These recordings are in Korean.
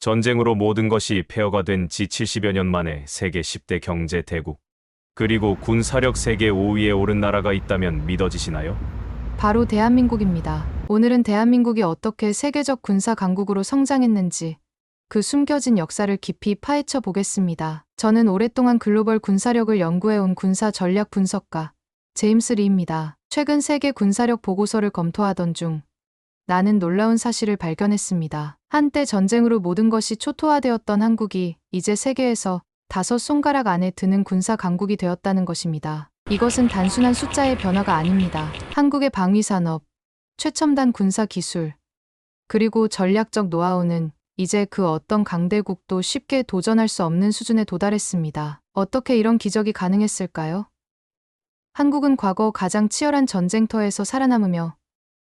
전쟁으로 모든 것이 폐허가 된 지 70여 년 만에 세계 10대 경제 대국, 그리고 군사력 세계 5위에 오른 나라가 있다면 믿어지시나요? 바로 대한민국입니다. 오늘은 대한민국이 어떻게 세계적 군사 강국으로 성장했는지 그 숨겨진 역사를 깊이 파헤쳐 보겠습니다. 저는 오랫동안 글로벌 군사력을 연구해온 군사 전략 분석가 제임스 리입니다. 최근 세계 군사력 보고서를 검토하던 중 나는 놀라운 사실을 발견했습니다. 한때 전쟁으로 모든 것이 초토화되었던 한국이 이제 세계에서 5손가락 안에 드는 군사 강국이 되었다는 것입니다. 이것은 단순한 숫자의 변화가 아닙니다. 한국의 방위산업, 최첨단 군사 기술, 그리고 전략적 노하우는 이제 그 어떤 강대국도 쉽게 도전할 수 없는 수준에 도달했습니다. 어떻게 이런 기적이 가능했을까요? 한국은 과거 가장 치열한 전쟁터에서 살아남으며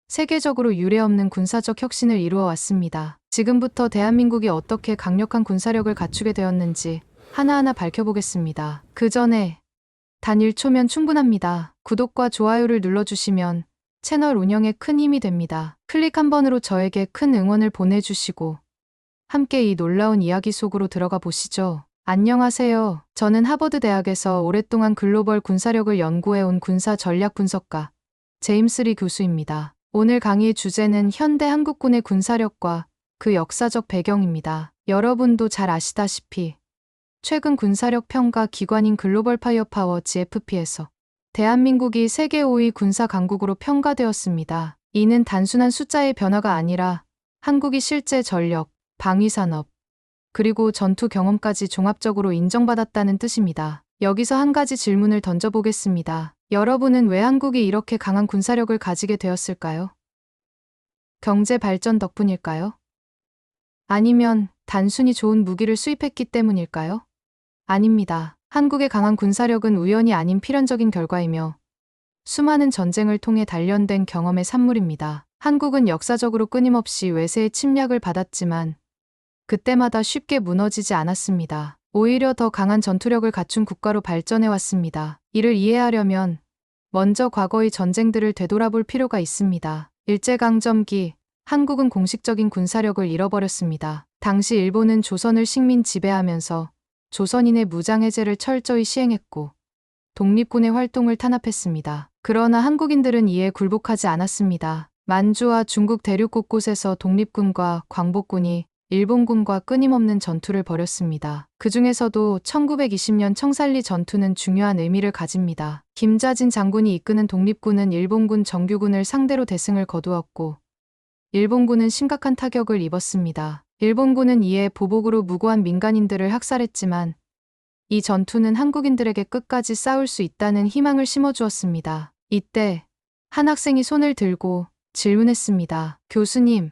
세계적으로 유례없는 군사적 혁신을 이루어 왔습니다. 지금부터 대한민국이 어떻게 강력한 군사력을 갖추게 되었는지 하나하나 밝혀보겠습니다. 그 전에 단 1초면 충분합니다. 구독과 좋아요를 눌러주시면 채널 운영에 큰 힘이 됩니다. 클릭 한 번으로 저에게 큰 응원을 보내주시고 함께 이 놀라운 이야기 속으로 들어가 보시죠. 안녕하세요. 저는 하버드 대학에서 오랫동안 글로벌 군사력을 연구해온 군사 전략 분석가 제임스 리 교수입니다. 오늘 강의의 주제는 현대 한국군의 군사력과 그 역사적 배경입니다. 여러분도 잘 아시다시피 최근 군사력 평가 기관인 글로벌 파이어파워 GFP에서 대한민국이 세계 5위 군사 강국으로 평가되었습니다. 이는 단순한 숫자의 변화가 아니라 한국이 실제 전력, 방위산업, 그리고 전투 경험까지 종합적으로 인정받았다는 뜻입니다. 여기서 한 가지 질문을 던져보겠습니다. 여러분은 왜 한국이 이렇게 강한 군사력을 가지게 되었을까요? 경제 발전 덕분일까요? 아니면 단순히 좋은 무기를 수입했기 때문일까요? 아닙니다. 한국의 강한 군사력은 우연이 아닌 필연적인 결과이며 수많은 전쟁을 통해 단련된 경험의 산물입니다. 한국은 역사적으로 끊임없이 외세의 침략을 받았지만 그때마다 쉽게 무너지지 않았습니다. 오히려 더 강한 전투력을 갖춘 국가로 발전해왔습니다. 이를 이해하려면 먼저 과거의 전쟁들을 되돌아볼 필요가 있습니다. 일제강점기, 한국은 공식적인 군사력을 잃어버렸습니다. 당시 일본은 조선을 식민 지배하면서 조선인의 무장해제를 철저히 시행했고 독립군의 활동을 탄압했습니다. 그러나 한국인들은 이에 굴복하지 않았습니다. 만주와 중국 대륙 곳곳에서 독립군과 광복군이 일본군과 끊임없는 전투를 벌였습니다. 그 중에서도 1920년 청산리 전투는 중요한 의미를 가집니다. 김자진 장군이 이끄는 독립군은 일본군 정규군을 상대로 대승을 거두었고 일본군은 심각한 타격을 입었습니다. 일본군은 이에 보복으로 무고한 민간인들을 학살했지만 이 전투는 한국인들에게 끝까지 싸울 수 있다는 희망을 심어주었습니다. 이때 한 학생이 손을 들고 질문했습니다. 교수님,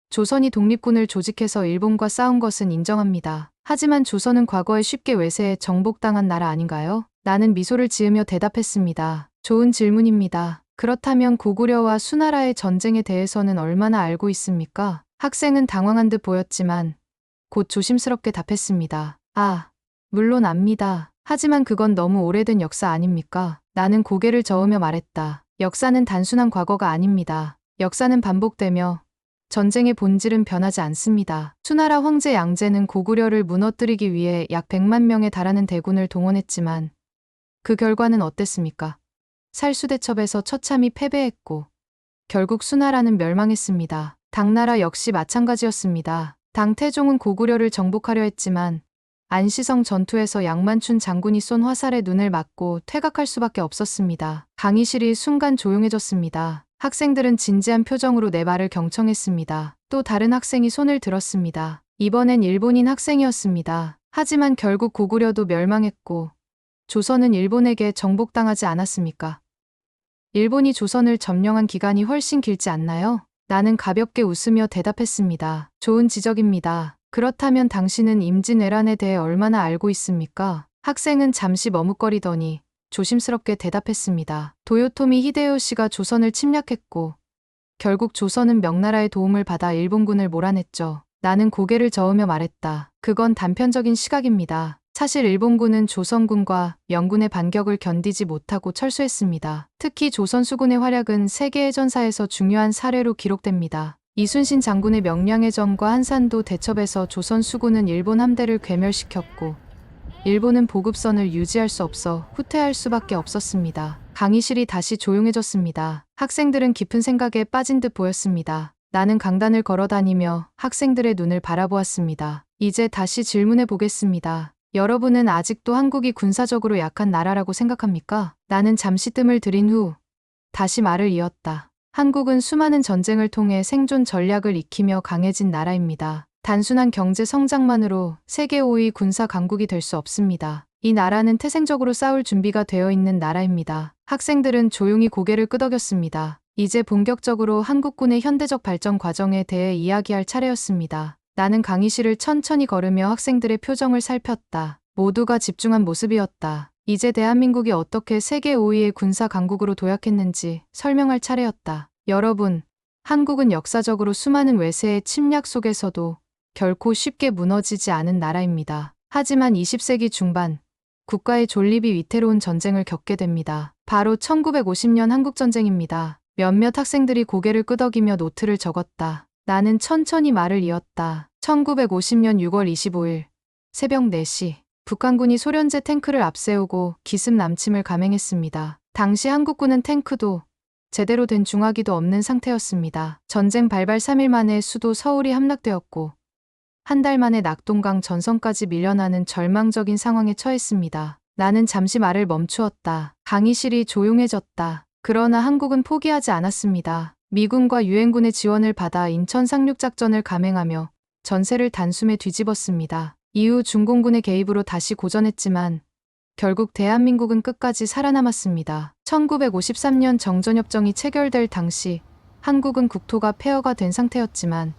조선이 독립군을 조직해서 일본과 싸운 것은 인정합니다. 하지만 조선은 과거에 쉽게 외세에 정복당한 나라 아닌가요? 나는 미소를 지으며 대답했습니다. 좋은 질문입니다. 그렇다면 고구려와 수나라의 전쟁에 대해서는 얼마나 알고 있습니까? 학생은 당황한 듯 보였지만 곧 조심스럽게 답했습니다. 물론 압니다. 하지만 그건 너무 오래된 역사 아닙니까? 나는 고개를 저으며 말했다. 역사는 단순한 과거가 아닙니다. 역사는 반복되며 전쟁의 본질은 변하지 않습니다. 수나라 황제 양제는 고구려를 무너뜨리기 위해 약 100만 명에 달하는 대군을 동원했지만 그 결과는 어땠습니까? 살수대첩에서 처참히 패배했고 결국 수나라는 멸망했습니다. 당나라 역시 마찬가지였습니다. 당태종은 고구려를 정복하려 했지만 안시성 전투에서 양만춘 장군이 쏜 화살에 눈을 맞고 퇴각할 수밖에 없었습니다. 강의실이 순간 조용해졌습니다. 학생들은 진지한 표정으로 내 말을 경청했습니다. 또 다른 학생이 손을 들었습니다. 이번엔 일본인 학생이었습니다. 하지만 결국 고구려도 멸망했고 조선은 일본에게 정복당하지 않았습니까? 일본이 조선을 점령한 기간이 훨씬 길지 않나요? 나는 가볍게 웃으며 대답했습니다. 좋은 지적입니다. 그렇다면 당신은 임진왜란에 대해 얼마나 알고 있습니까? 학생은 잠시 머뭇거리더니 조심스럽게 대답했습니다. 도요토미 히데요시가 조선을 침략했고 결국 조선은 명나라의 도움을 받아 일본군을 몰아냈죠. 나는 고개를 저으며 말했다. 그건 단편적인 시각입니다. 사실 일본군은 조선군과 명군의 반격을 견디지 못하고 철수했습니다. 특히 조선 수군의 활약은 세계의 전사에서 중요한 사례로 기록됩니다. 이순신 장군의 명량해 전과 한산도 대첩에서 조선 수군은 일본 함대를 괴멸시켰고 일본은 보급선을 유지할 수 없어 후퇴할 수밖에 없었습니다. 강의실이 다시 조용해졌습니다. 학생들은 깊은 생각에 빠진 듯 보였습니다. 나는 강단을 걸어다니며 학생들의 눈을 바라보았습니다. 이제 다시 질문해 보겠습니다. 여러분은 아직도 한국이 군사적으로 약한 나라라고 생각합니까? 나는 잠시 뜸을 들인 후 다시 말을 이었다. 한국은 수많은 전쟁을 통해 생존 전략을 익히며 강해진 나라입니다. 단순한 경제 성장만으로 세계 5위 군사 강국이 될 수 없습니다. 이 나라는 태생적으로 싸울 준비가 되어 있는 나라입니다. 학생들은 조용히 고개를 끄덕였습니다. 이제 본격적으로 한국군의 현대적 발전 과정에 대해 이야기할 차례였습니다. 나는 강의실을 천천히 걸으며 학생들의 표정을 살폈다. 모두가 집중한 모습이었다. 이제 대한민국이 어떻게 세계 5위의 군사 강국으로 도약했는지 설명할 차례였다. 여러분, 한국은 역사적으로 수많은 외세의 침략 속에서도 결코 쉽게 무너지지 않은 나라입니다. 하지만 20세기 중반, 국가의 존립이 위태로운 전쟁을 겪게 됩니다. 바로 1950년 한국전쟁입니다. 몇몇 학생들이 고개를 끄덕이며 노트를 적었다. 나는 천천히 말을 이었다. 1950년 6월 25일, 새벽 4시, 북한군이 소련제 탱크를 앞세우고 기습 남침을 감행했습니다. 당시 한국군은 탱크도 제대로 된 중화기도 없는 상태였습니다. 전쟁 발발 3일 만에 수도 서울이 함락되었고 한 달 만에 낙동강 전선까지 밀려나는 절망적인 상황에 처했습니다. 나는 잠시 말을 멈추었다. 강의실이 조용해졌다. 그러나 한국은 포기하지 않았습니다. 미군과 유엔군의 지원을 받아 인천 상륙작전을 감행하며 전세를 단숨에 뒤집었습니다. 이후 중공군의 개입으로 다시 고전했지만 결국 대한민국은 끝까지 살아남았습니다. 1953년 정전협정이 체결될 당시 한국은 국토가 폐허가 된 상태였지만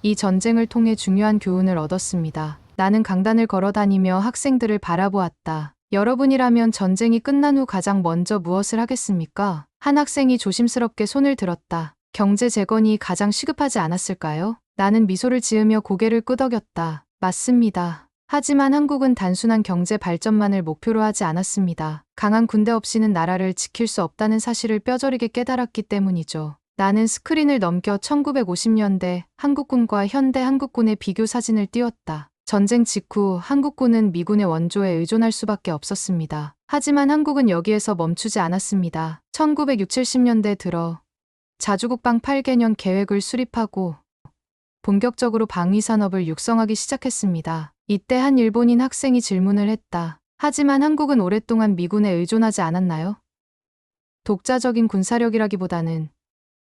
이 전쟁을 통해 중요한 교훈을 얻었습니다. 나는 강단을 걸어다니며 학생들을 바라보았다. 여러분이라면 전쟁이 끝난 후 가장 먼저 무엇을 하겠습니까? 한 학생이 조심스럽게 손을 들었다. 경제 재건이 가장 시급하지 않았을까요? 나는 미소를 지으며 고개를 끄덕였다. 맞습니다. 하지만 한국은 단순한 경제 발전만을 목표로 하지 않았습니다. 강한 군대 없이는 나라를 지킬 수 없다는 사실을 뼈저리게 깨달았기 때문이죠. 나는 스크린을 넘겨 1950년대 한국군과 현대 한국군의 비교 사진을 띄웠다. 전쟁 직후 한국군은 미군의 원조에 의존할 수밖에 없었습니다. 하지만 한국은 여기에서 멈추지 않았습니다. 1960, 70년대 들어 자주국방 8개년 계획을 수립하고 본격적으로 방위산업을 육성하기 시작했습니다. 이때 한 일본인 학생이 질문을 했다. 하지만 한국은 오랫동안 미군에 의존하지 않았나요? 독자적인 군사력이라기보다는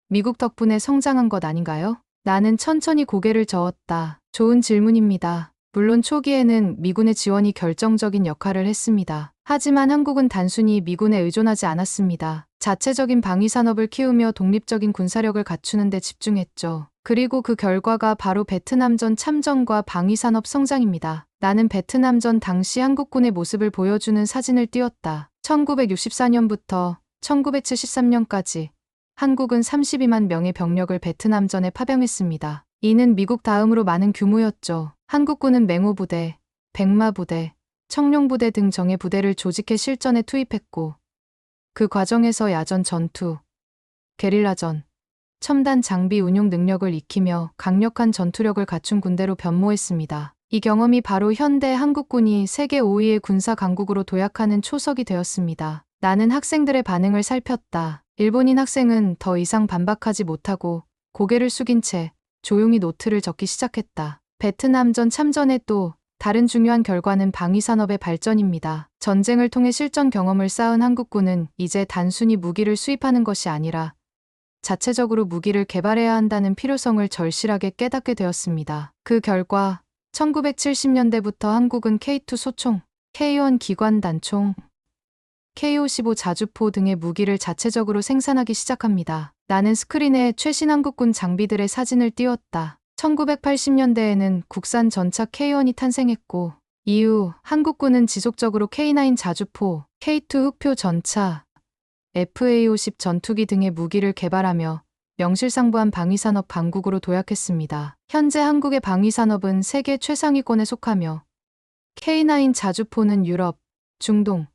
미국 덕분에 성장한 것 아닌가요? 나는 천천히 고개를 저었다. 좋은 질문입니다. 물론 초기에는 미군의 지원이 결정적인 역할을 했습니다. 하지만 한국은 단순히 미군에 의존하지 않았습니다. 자체적인 방위산업을 키우며 독립적인 군사력을 갖추는 데 집중했죠. 그리고 그 결과가 바로 베트남전 참전과 방위산업 성장입니다. 나는 베트남전 당시 한국군의 모습을 보여주는 사진을 띄웠다. 1964년부터 1973년까지 한국은 32만 명의 병력을 베트남전에 파병했습니다. 이는 미국 다음으로 많은 규모였죠. 한국군은 맹호부대, 백마부대, 청룡부대 등 정예 부대를 조직해 실전에 투입했고 그 과정에서 야전 전투, 게릴라전, 첨단 장비 운용 능력을 익히며 강력한 전투력을 갖춘 군대로 변모했습니다. 이 경험이 바로 현대 한국군이 세계 5위의 군사 강국으로 도약하는 초석이 되었습니다. 나는 학생들의 반응을 살폈다. 일본인 학생은 더 이상 반박하지 못하고 고개를 숙인 채 조용히 노트를 적기 시작했다. 베트남전 참전의 또 다른 중요한 결과는 방위산업의 발전입니다. 전쟁을 통해 실전 경험을 쌓은 한국군은 이제 단순히 무기를 수입하는 것이 아니라 자체적으로 무기를 개발해야 한다는 필요성을 절실하게 깨닫게 되었습니다. 그 결과 1970년대부터 한국은 K2 소총, K1 기관 단총, K55 자주포 등의 무기를 자체적으로 생산하기 시작합니다. 나는 스크린에 최신 한국군 장비들의 사진을 띄웠다. 1980년대에는 국산 전차 K1이 탄생했고 이후 한국군은 지속적으로 K9 자주포, K2 흑표 전차, FA50 전투기 등의 무기를 개발하며 명실상부한 방위산업 강국으로 도약했습니다. 현재 한국의 방위산업은 세계 최상위권에 속하며 K9 자주포는 유럽, 중동,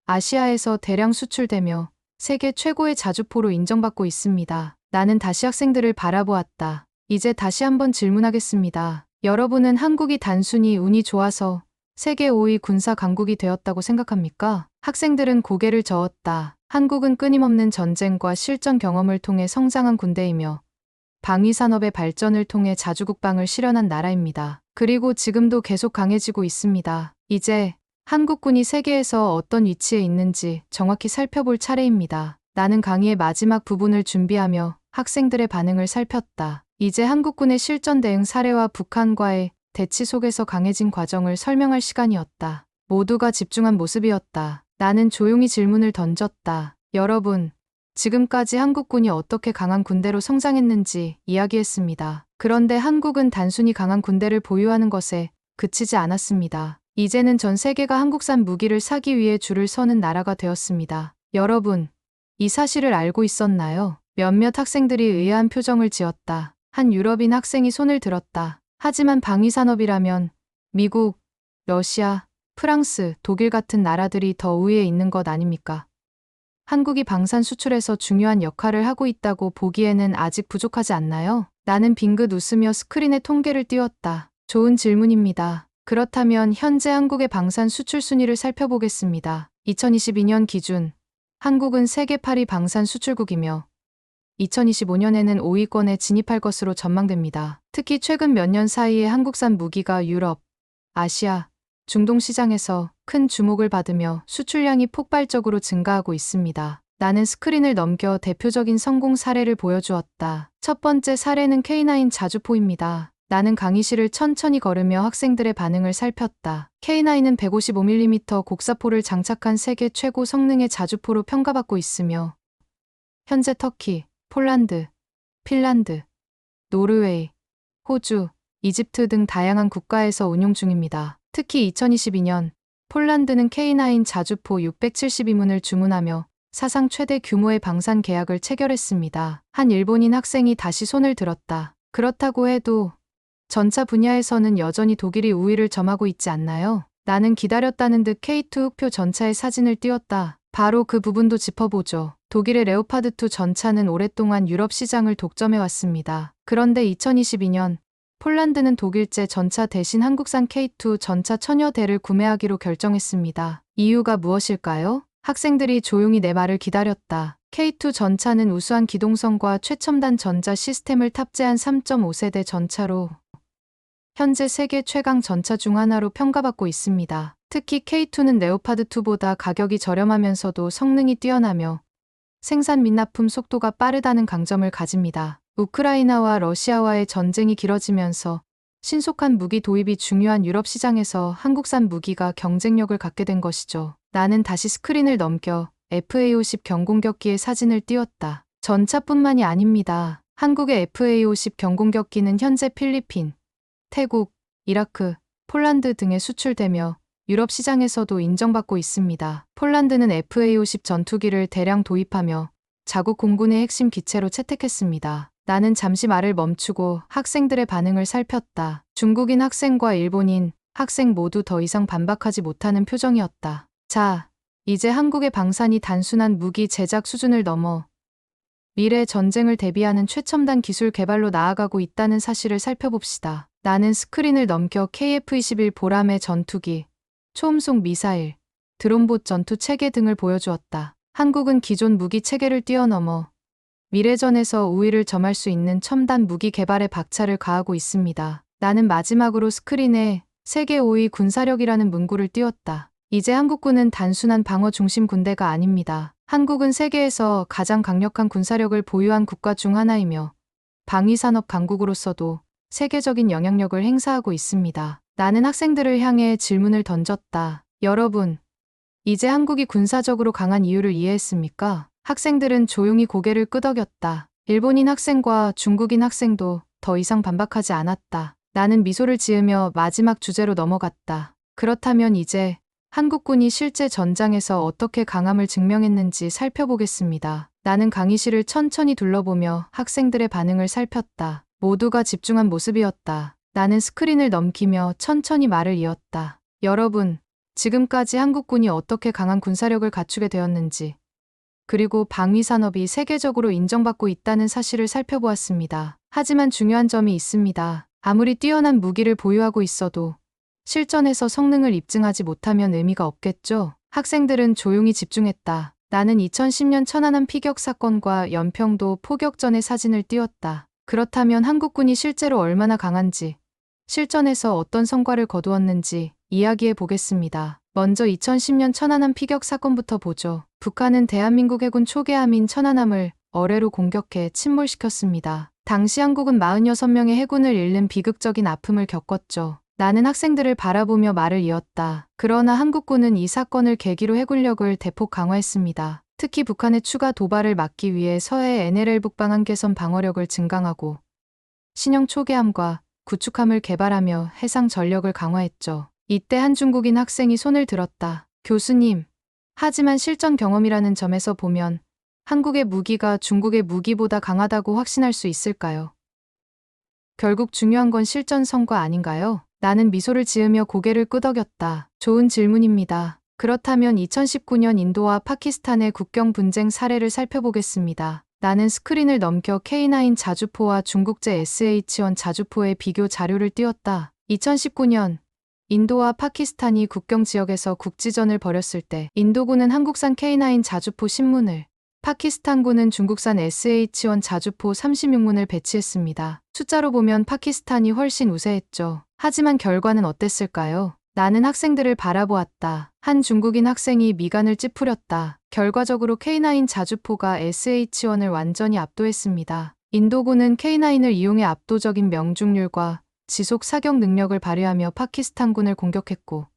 아시아에서 대량 수출되며 세계 최고의 자주포로 인정받고 있습니다. 나는 다시 학생들을 바라보았다. 이제 다시 한번 질문하겠습니다. 여러분은 한국이 단순히 운이 좋아서 세계 5위 군사 강국이 되었다고 생각합니까? 학생들은 고개를 저었다. 한국은 끊임없는 전쟁과 실전 경험을 통해 성장한 군대이며 방위산업의 발전을 통해 자주국방을 실현한 나라입니다. 그리고 지금도 계속 강해지고 있습니다. 이제 한국군이 세계에서 어떤 위치에 있는지 정확히 살펴볼 차례입니다. 나는 강의의 마지막 부분을 준비하며 학생들의 반응을 살폈다. 이제 한국군의 실전 대응 사례와 북한과의 대치 속에서 강해진 과정을 설명할 시간이었다. 모두가 집중한 모습이었다. 나는 조용히 질문을 던졌다. 여러분, 지금까지 한국군이 어떻게 강한 군대로 성장했는지 이야기했습니다. 그런데 한국은 단순히 강한 군대를 보유하는 것에 그치지 않았습니다. 이제는 전 세계가 한국산 무기를 사기 위해 줄을 서는 나라가 되었습니다. 여러분, 이 사실을 알고 있었나요? 몇몇 학생들이 의아한 표정을 지었다. 한 유럽인 학생이 손을 들었다. 하지만 방위산업이라면 미국, 러시아, 프랑스, 독일 같은 나라들이 더 우위에 있는 것 아닙니까? 한국이 방산 수출에서 중요한 역할을 하고 있다고 보기에는 아직 부족하지 않나요? 나는 빙긋 웃으며 스크린에 통계를 띄웠다. 좋은 질문입니다. 그렇다면 현재 한국의 방산 수출 순위를 살펴보겠습니다. 2022년 기준 한국은 세계 8위 방산 수출국이며 2025년에는 5위권에 진입할 것으로 전망됩니다. 특히 최근 몇 년 사이에 한국산 무기가 유럽, 아시아, 중동 시장에서 큰 주목을 받으며 수출량이 폭발적으로 증가하고 있습니다. 나는 스크린을 넘겨 대표적인 성공 사례를 보여주었다. 첫 번째 사례는 K9 자주포입니다. 나는 강의실을 천천히 걸으며 학생들의 반응을 살폈다. K9은 155mm 곡사포를 장착한 세계 최고 성능의 자주포로 평가받고 있으며 현재 터키, 폴란드, 핀란드, 노르웨이, 호주, 이집트 등 다양한 국가에서 운용 중입니다. 특히 2022년 폴란드는 K9 자주포 672문을 주문하며 사상 최대 규모의 방산 계약을 체결했습니다. 한 일본인 학생이 다시 손을 들었다. 그렇다고 해도 전차 분야에서는 여전히 독일이 우위를 점하고 있지 않나요? 나는 기다렸다는 듯 K2 흑표 전차의 사진을 띄웠다. 바로 그 부분도 짚어보죠. 독일의 레오파드2 전차는 오랫동안 유럽 시장을 독점해왔습니다. 그런데 2022년 폴란드는 독일제 전차 대신 한국산 K2 전차 1000여 대를 구매하기로 결정했습니다. 이유가 무엇일까요? 학생들이 조용히 내 말을 기다렸다. K2 전차는 우수한 기동성과 최첨단 전자 시스템을 탑재한 3.5세대 전차로 현재 세계 최강 전차 중 하나로 평가받고 있습니다. 특히 K2는 레오파드2보다 가격이 저렴하면서도 성능이 뛰어나며 생산 및 납품 속도가 빠르다는 강점을 가집니다. 우크라이나와 러시아와의 전쟁이 길어지면서 신속한 무기 도입이 중요한 유럽 시장에서 한국산 무기가 경쟁력을 갖게 된 것이죠. 나는 다시 스크린을 넘겨 FA-50 경공격기의 사진을 띄웠다. 전차뿐만이 아닙니다. 한국의 FA-50 경공격기는 현재 필리핀, 태국, 이라크, 폴란드 등에 수출되며 유럽 시장에서도 인정받고 있습니다. 폴란드는 FA-50 전투기를 대량 도입하며 자국 공군의 핵심 기체로 채택했습니다. 나는 잠시 말을 멈추고 학생들의 반응을 살폈다. 중국인 학생과 일본인 학생 모두 더 이상 반박하지 못하는 표정이었다. 자, 이제 한국의 방산이 단순한 무기 제작 수준을 넘어 미래 전쟁을 대비하는 최첨단 기술 개발로 나아가고 있다는 사실을 살펴봅시다. 나는 스크린을 넘겨 KF-21 보람의 전투기, 초음속 미사일, 드론봇 전투 체계 등을 보여주었다. 한국은 기존 무기 체계를 뛰어넘어 미래전에서 우위를 점할 수 있는 첨단 무기 개발에 박차를 가하고 있습니다. 나는 마지막으로 스크린에 세계 5위 군사력이라는 문구를 띄웠다. 이제 한국군은 단순한 방어 중심 군대가 아닙니다. 한국은 세계에서 가장 강력한 군사력을 보유한 국가 중 하나이며 방위산업 강국으로서도 세계적인 영향력을 행사하고 있습니다. 나는 학생들을 향해 질문을 던졌다. 여러분, 이제 한국이 군사적으로 강한 이유를 이해했습니까? 학생들은 조용히 고개를 끄덕였다. 일본인 학생과 중국인 학생도 더 이상 반박하지 않았다. 나는 미소를 지으며 마지막 주제로 넘어갔다. 그렇다면 이제 한국군이 실제 전장에서 어떻게 강함을 증명했는지 살펴보겠습니다. 나는 강의실을 천천히 둘러보며 학생들의 반응을 살폈다. 모두가 집중한 모습이었다. 나는 스크린을 넘기며 천천히 말을 이었다. 여러분, 지금까지 한국군이 어떻게 강한 군사력을 갖추게 되었는지 그리고 방위 산업이 세계적으로 인정받고 있다는 사실을 살펴보았습니다. 하지만 중요한 점이 있습니다. 아무리 뛰어난 무기를 보유하고 있어도 실전에서 성능을 입증하지 못하면 의미가 없겠죠. 학생들은 조용히 집중했다. 나는 2010년 천안함 피격 사건과 연평도 포격전의 사진을 띄웠다. 그렇다면 한국군이 실제로 얼마나 강한지, 실전에서 어떤 성과를 거두었는지 이야기해 보겠습니다. 먼저 2010년 천안함 피격 사건부터 보죠. 북한은 대한민국 해군 초계함인 천안함을 어뢰로 공격해 침몰시켰습니다. 당시 한국은 46명의 해군을 잃는 비극적인 아픔을 겪었죠. 나는 학생들을 바라보며 말을 이었다. 그러나 한국군은 이 사건을 계기로 해군력을 대폭 강화했습니다. 특히 북한의 추가 도발을 막기 위해 서해 NLL 북방한 개선 방어력을 증강하고 신형 초계함과 구축함을 개발하며 해상 전력을 강화했죠. 이때 한 중국인 학생이 손을 들었다. 교수님, 하지만 실전 경험이라는 점에서 보면 한국의 무기가 중국의 무기보다 강하다고 확신할 수 있을까요? 결국 중요한 건 실전 성과 아닌가요? 나는 미소를 지으며 고개를 끄덕였다. 좋은 질문입니다. 그렇다면 2019년 인도와 파키스탄의 국경 분쟁 사례를 살펴보겠습니다. 나는 스크린을 넘겨 K9 자주포와 중국제 SH-1 자주포의 비교 자료를 띄웠다. 2019년 인도와 파키스탄이 국경 지역에서 국지전을 벌였을 때 인도군은 한국산 K9 자주포 10문을, 파키스탄군은 중국산 SH-1 자주포 36문을 배치했습니다. 숫자로 보면 파키스탄이 훨씬 우세했죠. 하지만 결과는 어땠을까요? 나는 학생들을 바라보았다. 한 중국인 학생이 미간을 찌푸렸다. 결과적으로 K9 자주포가 SH-1을 완전히 압도했습니다. 인도군은 K9을 이용해 압도적인 명중률과 지속 사격 능력을 발휘하며 파키스탄군을 공격했고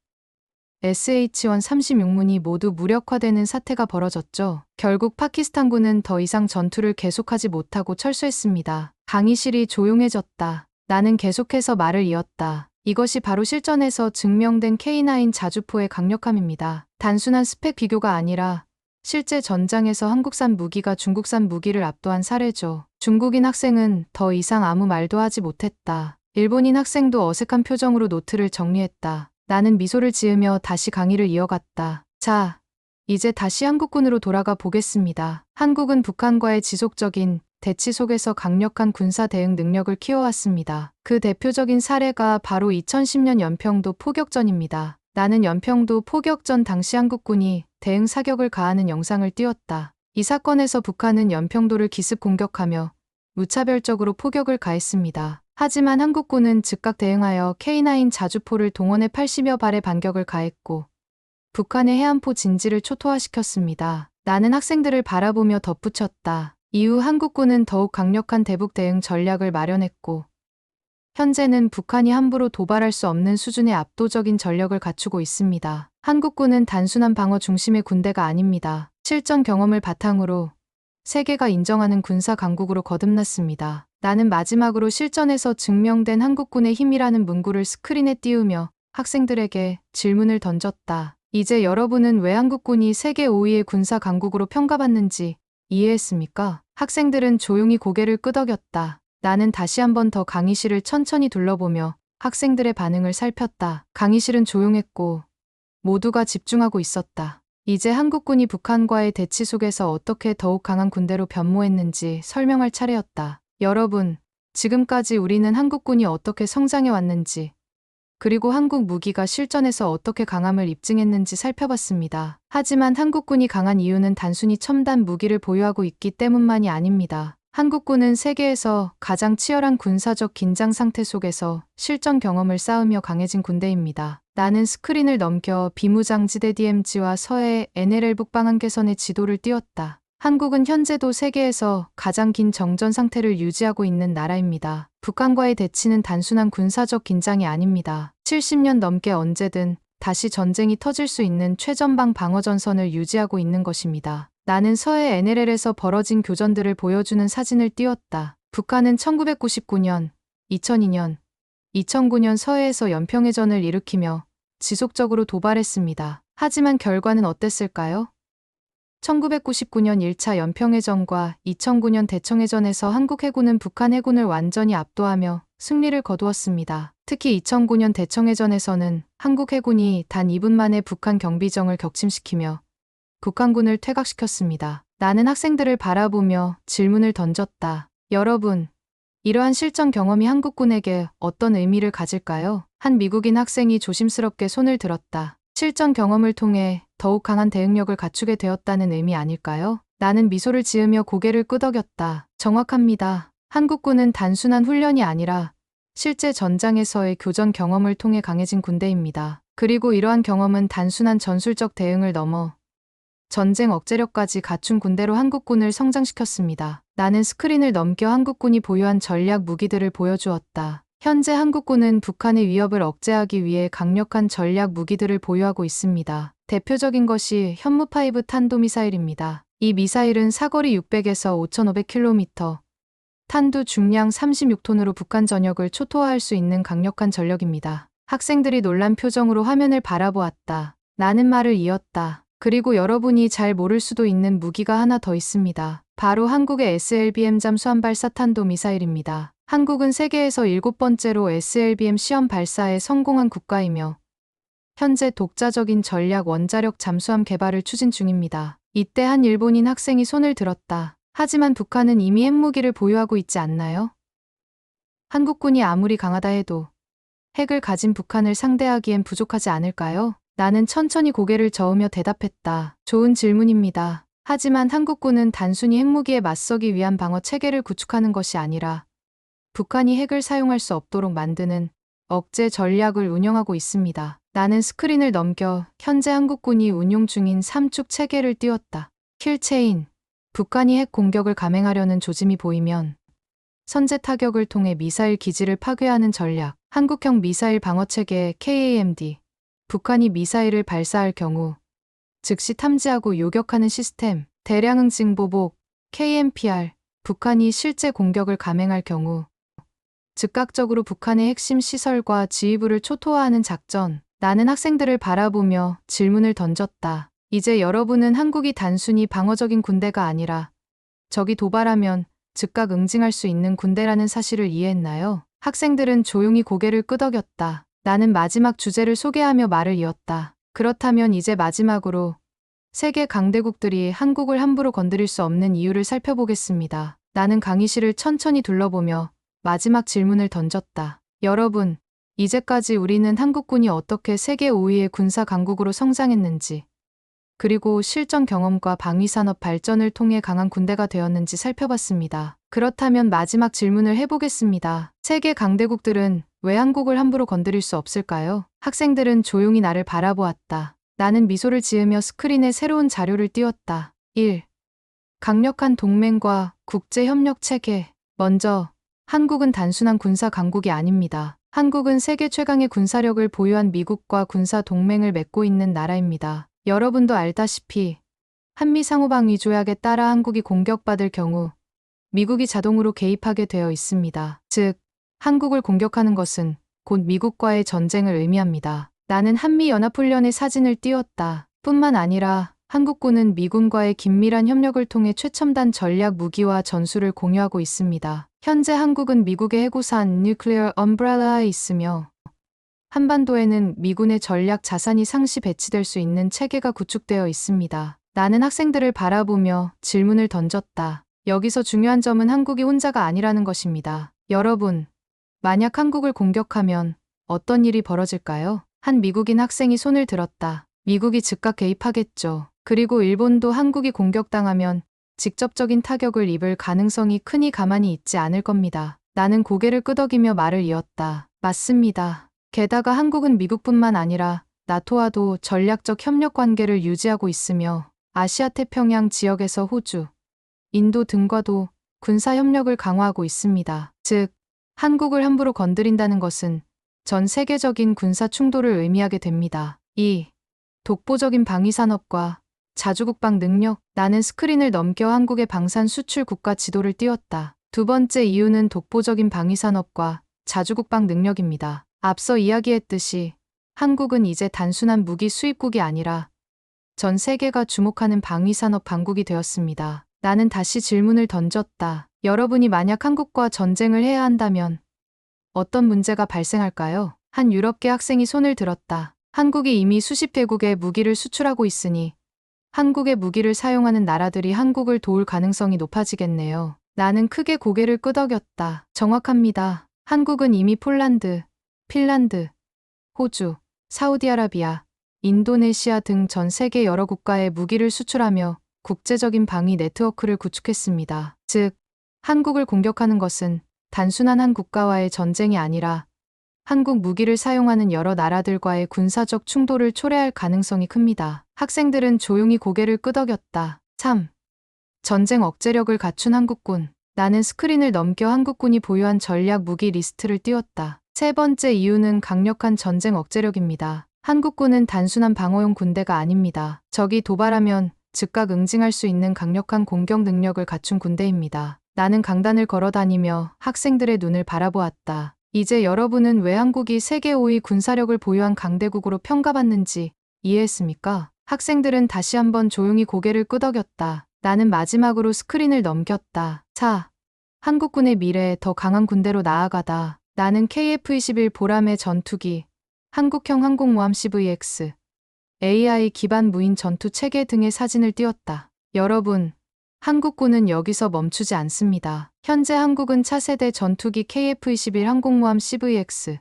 SH-1 36문이 모두 무력화되는 사태가 벌어졌죠. 결국 파키스탄군은 더 이상 전투를 계속하지 못하고 철수했습니다. 강의실이 조용해졌다. 나는 계속해서 말을 이었다. 이것이 바로 실전에서 증명된 K9 자주포의 강력함입니다. 단순한 스펙 비교가 아니라 실제 전장에서 한국산 무기가 중국산 무기를 압도한 사례죠. 중국인 학생은 더 이상 아무 말도 하지 못했다. 일본인 학생도 어색한 표정으로 노트를 정리했다. 나는 미소를 지으며 다시 강의를 이어갔다. 자, 이제 다시 한국군으로 돌아가 보겠습니다. 한국은 북한과의 지속적인 대치 속에서 강력한 군사 대응 능력을 키워왔습니다. 그 대표적인 사례가 바로 2010년 연평도 포격전입니다. 나는 연평도 포격전 당시 한국군이 대응 사격을 가하는 영상을 띄웠다. 이 사건에서 북한은 연평도를 기습 공격하며 무차별적으로 포격을 가했습니다. 하지만 한국군은 즉각 대응하여 K9 자주포를 동원해 80여 발의 반격을 가했고 북한의 해안포 진지를 초토화시켰습니다. 나는 학생들을 바라보며 덧붙였다. 이후 한국군은 더욱 강력한 대북 대응 전략을 마련했고 현재는 북한이 함부로 도발할 수 없는 수준의 압도적인 전력을 갖추고 있습니다. 한국군은 단순한 방어 중심의 군대가 아닙니다. 실전 경험을 바탕으로 세계가 인정하는 군사 강국으로 거듭났습니다. 나는 마지막으로 실전에서 증명된 한국군의 힘이라는 문구를 스크린에 띄우며 학생들에게 질문을 던졌다. 이제 여러분은 왜 한국군이 세계 5위의 군사 강국으로 평가받는지 이해했습니까? 학생들은 조용히 고개를 끄덕였다. 나는 다시 한 번 더 강의실을 천천히 둘러보며 학생들의 반응을 살폈다. 강의실은 조용했고 모두가 집중하고 있었다. 이제 한국군이 북한과의 대치 속에서 어떻게 더욱 강한 군대로 변모했는지 설명할 차례였다. 여러분, 지금까지 우리는 한국군이 어떻게 성장해 왔는지, 그리고 한국 무기가 실전에서 어떻게 강함을 입증했는지 살펴봤습니다. 하지만 한국군이 강한 이유는 단순히 첨단 무기를 보유하고 있기 때문만이 아닙니다. 한국군은 세계에서 가장 치열한 군사적 긴장 상태 속에서 실전 경험을 쌓으며 강해진 군대입니다. 나는 스크린을 넘겨 비무장지대 DMZ와 서해 NLL 북방한 개선의 지도를 띄웠다. 한국은 현재도 세계에서 가장 긴 정전 상태를 유지하고 있는 나라입니다. 북한과의 대치는 단순한 군사적 긴장이 아닙니다. 70년 넘게 언제든 다시 전쟁이 터질 수 있는 최전방 방어전선을 유지하고 있는 것입니다. 나는 서해 NLL에서 벌어진 교전들을 보여주는 사진을 띄웠다. 북한은 1999년, 2002년, 2009년 서해에서 연평해전을 일으키며 지속적으로 도발했습니다. 하지만 결과는 어땠을까요? 1999년 1차 연평해전과 2009년 대청해전에서 한국 해군은 북한 해군을 완전히 압도하며 승리를 거두었습니다. 특히 2009년 대청해전에서는 한국 해군이 단 2분 만에 북한 경비정을 격침시키며 북한군을 퇴각시켰습니다. 나는 학생들을 바라보며 질문을 던졌다. 여러분, 이러한 실전 경험이 한국군에게 어떤 의미를 가질까요? 한 미국인 학생이 조심스럽게 손을 들었다. 실전 경험을 통해 더욱 강한 대응력을 갖추게 되었다는 의미 아닐까요? 나는 미소를 지으며 고개를 끄덕였다. 정확합니다. 한국군은 단순한 훈련이 아니라 실제 전장에서의 교전 경험을 통해 강해진 군대입니다. 그리고 이러한 경험은 단순한 전술적 대응을 넘어 전쟁 억제력까지 갖춘 군대로 한국군을 성장시켰습니다. 나는 스크린을 넘겨 한국군이 보유한 전략 무기들을 보여주었다. 현재 한국군은 북한의 위협을 억제하기 위해 강력한 전략 무기들을 보유하고 있습니다. 대표적인 것이 현무5 탄도미사일입니다. 이 미사일은 사거리 600에서 5,500km, 탄두 중량 36톤으로 북한 전역을 초토화할 수 있는 강력한 전력입니다. 학생들이 놀란 표정으로 화면을 바라보았다. 나는 말을 이었다. 그리고 여러분이 잘 모를 수도 있는 무기가 하나 더 있습니다. 바로 한국의 SLBM 잠수함 발사 탄도 미사일입니다. 한국은 세계에서 7번째로 SLBM 시험 발사에 성공한 국가이며 현재 독자적인 전략 원자력 잠수함 개발을 추진 중입니다. 이때 한 일본인 학생이 손을 들었다. 하지만 북한은 이미 핵무기를 보유하고 있지 않나요? 한국군이 아무리 강하다 해도 핵을 가진 북한을 상대하기엔 부족하지 않을까요? 나는 천천히 고개를 저으며 대답했다. 좋은 질문입니다. 하지만 한국군은 단순히 핵무기에 맞서기 위한 방어 체계를 구축하는 것이 아니라 북한이 핵을 사용할 수 없도록 만드는 억제 전략을 운영하고 있습니다. 나는 스크린을 넘겨 현재 한국군이 운용 중인 3축 체계를 띄웠다. 킬체인. 북한이 핵 공격을 감행하려는 조짐이 보이면 선제 타격을 통해 미사일 기지를 파괴하는 전략. 한국형 미사일 방어체계 KAMD. 북한이 미사일을 발사할 경우 즉시 탐지하고 요격하는 시스템. 대량응 징보복 KMPR. 북한이 실제 공격을 감행할 경우 즉각적으로 북한의 핵심 시설과 지휘부를 초토화하는 작전. 나는 학생들을 바라보며 질문을 던졌다. 이제 여러분은 한국이 단순히 방어적인 군대가 아니라 적이 도발하면 즉각 응징할 수 있는 군대라는 사실을 이해했나요? 학생들은 조용히 고개를 끄덕였다. 나는 마지막 주제를 소개하며 말을 이었다. 그렇다면 이제 마지막으로 세계 강대국들이 한국을 함부로 건드릴 수 없는 이유를 살펴보겠습니다. 나는 강의실을 천천히 둘러보며 마지막 질문을 던졌다. 여러분, 이제까지 우리는 한국군이 어떻게 세계 5위의 군사 강국으로 성장했는지, 그리고 실전 경험과 방위산업 발전을 통해 강한 군대가 되었는지 살펴봤습니다. 그렇다면 마지막 질문을 해보겠습니다. 세계 강대국들은 왜 한국을 함부로 건드릴 수 없을까요? 학생들은 조용히 나를 바라보았다. 나는 미소를 지으며 스크린에 새로운 자료를 띄웠다. 1. 강력한 동맹과 국제협력 체계. 먼저, 한국은 단순한 군사 강국이 아닙니다. 한국은 세계 최강의 군사력을 보유한 미국과 군사 동맹을 맺고 있는 나라입니다. 여러분도 알다시피 한미 상호방위 조약에 따라 한국이 공격받을 경우 미국이 자동으로 개입하게 되어 있습니다. 즉, 한국을 공격하는 것은 곧 미국과의 전쟁을 의미합니다. 나는 한미연합훈련의 사진을 띄웠다. 뿐만 아니라 한국군은 미군과의 긴밀한 협력을 통해 최첨단 전략 무기와 전술을 공유하고 있습니다. 현재 한국은 미국의 해고산 뉴클리어 엄브렐라에 있으며 한반도에는 미군의 전략 자산이 상시 배치될 수 있는 체계가 구축되어 있습니다. 나는 학생들을 바라보며 질문을 던졌다. 여기서 중요한 점은 한국이 혼자가 아니라는 것입니다. 여러분, 만약 한국을 공격하면 어떤 일이 벌어질까요? 한 미국인 학생이 손을 들었다. 미국이 즉각 개입하겠죠. 그리고 일본도 한국이 공격당하면 직접적인 타격을 입을 가능성이 크니 가만히 있지 않을 겁니다. 나는 고개를 끄덕이며 말을 이었다. 맞습니다. 게다가 한국은 미국뿐만 아니라 나토와도 전략적 협력 관계를 유지하고 있으며 아시아 태평양 지역에서 호주, 인도 등과도 군사 협력을 강화하고 있습니다. 즉, 한국을 함부로 건드린다는 것은 전 세계적인 군사 충돌을 의미하게 됩니다. 2. 독보적인 방위산업과 자주국방 능력. 나는 스크린을 넘겨 한국의 방산 수출 국가 지도를 띄웠다. 두 번째 이유는 독보적인 방위산업과 자주국방 능력입니다. 앞서 이야기했듯이 한국은 이제 단순한 무기 수입국이 아니라 전 세계가 주목하는 방위산업 강국이 되었습니다. 나는 다시 질문을 던졌다. 여러분이 만약 한국과 전쟁을 해야 한다면 어떤 문제가 발생할까요? 한 유럽계 학생이 손을 들었다. 한국이 이미 수십 개국에 무기를 수출하고 있으니 한국의 무기를 사용하는 나라들이 한국을 도울 가능성이 높아지겠네요. 나는 크게 고개를 끄덕였다. 정확합니다. 한국은 이미 폴란드, 핀란드, 호주, 사우디아라비아, 인도네시아 등 전 세계 여러 국가에 무기를 수출하며 국제적인 방위 네트워크를 구축했습니다. 즉, 한국을 공격하는 것은 단순한 한 국가와의 전쟁이 아니라 한국 무기를 사용하는 여러 나라들과의 군사적 충돌을 초래할 가능성이 큽니다. 학생들은 조용히 고개를 끄덕였다. 3. 전쟁 억제력을 갖춘 한국군. 나는 스크린을 넘겨 한국군이 보유한 전략 무기 리스트를 띄웠다. 세 번째 이유는 강력한 전쟁 억제력입니다. 한국군은 단순한 방어용 군대가 아닙니다. 적이 도발하면 즉각 응징할 수 있는 강력한 공격 능력을 갖춘 군대입니다. 나는 강단을 걸어 다니며 학생들의 눈을 바라보았다. 이제 여러분은 왜 한국이 세계 5위 군사력을 보유한 강대국으로 평가받는지 이해했습니까? 학생들은 다시 한번 조용히 고개를 끄덕였다. 나는 마지막으로 스크린을 넘겼다. 4. 한국군의 미래 더 강한 군대로 나아가다. 나는 KF-21 보람의 전투기, 한국형 항공모함 CVX, AI 기반 무인 전투 체계 등의 사진을 띄웠다. 여러분, 한국군은 여기서 멈추지 않습니다. 현재 한국은 차세대 전투기 KF-21 항공모함 CVX,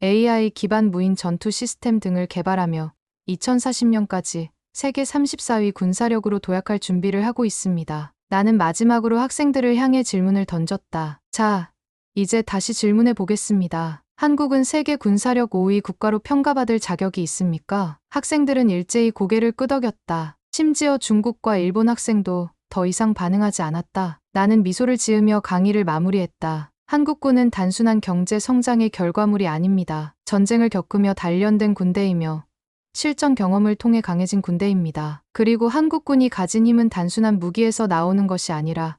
AI 기반 무인 전투 시스템 등을 개발하며 2040년까지 세계 34위 군사력으로 도약할 준비를 하고 있습니다. 나는 마지막으로 학생들을 향해 질문을 던졌다. 자, 이제 다시 질문해 보겠습니다. 한국은 세계 군사력 5위 국가로 평가받을 자격이 있습니까? 학생들은 일제히 고개를 끄덕였다. 심지어 중국과 일본 학생도 더 이상 반응하지 않았다. 나는 미소를 지으며 강의를 마무리했다. 한국군은 단순한 경제 성장의 결과물이 아닙니다. 전쟁을 겪으며 단련된 군대이며 실전 경험을 통해 강해진 군대입니다. 그리고 한국군이 가진 힘은 단순한 무기에서 나오는 것이 아니라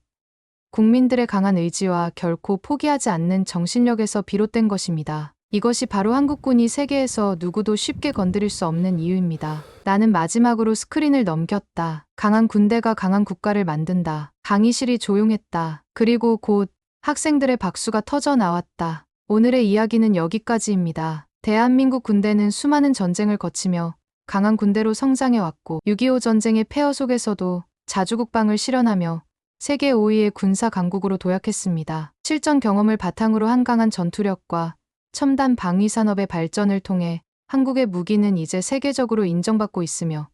국민들의 강한 의지와 결코 포기하지 않는 정신력에서 비롯된 것입니다. 이것이 바로 한국군이 세계에서 누구도 쉽게 건드릴 수 없는 이유입니다. 나는 마지막으로 스크린을 넘겼다. 강한 군대가 강한 국가를 만든다. 강의실이 조용했다. 그리고 곧 학생들의 박수가 터져 나왔다. 오늘의 이야기는 여기까지입니다. 대한민국 군대는 수많은 전쟁을 거치며 강한 군대로 성장해왔고 6.25 전쟁의 폐허 속에서도 자주국방을 실현하며 세계 5위의 군사 강국으로 도약했습니다. 실전 경험을 바탕으로 한 강한 전투력과 첨단 방위 산업의 발전을 통해 한국의 무기는 이제 세계적으로 인정받고 있으며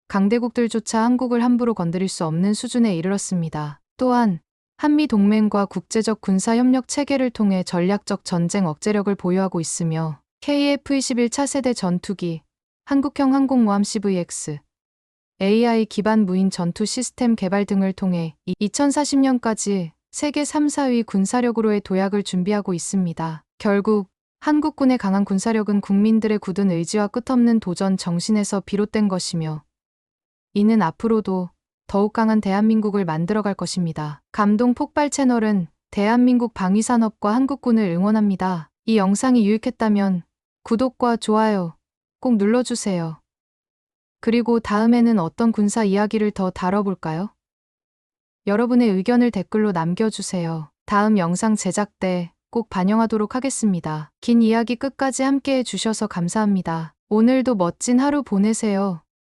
강대국들조차 한국을 함부로 건드릴 수 없는 수준에 이르렀습니다. 또한 한미 동맹과 국제적 군사 협력 체계를 통해 전략적 전쟁 억제력을 보유하고 있으며 KF-21 차세대 전투기, 한국형 항공모함 CVX, AI 기반 무인 전투 시스템 개발 등을 통해 2040년까지 세계 3, 4위 군사력으로의 도약을 준비하고 있습니다. 결국 한국군의 강한 군사력은 국민들의 굳은 의지와 끝없는 도전 정신에서 비롯된 것이며 이는 앞으로도 더욱 강한 대한민국을 만들어갈 것입니다. 감동 폭발 채널은 대한민국 방위산업과 한국군을 응원합니다. 이 영상이 유익했다면 구독과 좋아요 꼭 눌러주세요. 그리고 다음에는 어떤 군사 이야기를 더 다뤄볼까요? 여러분의 의견을 댓글로 남겨주세요. 다음 영상 제작 때 꼭 반영하도록 하겠습니다. 긴 이야기 끝까지 함께해 주셔서 감사합니다. 오늘도 멋진 하루 보내세요.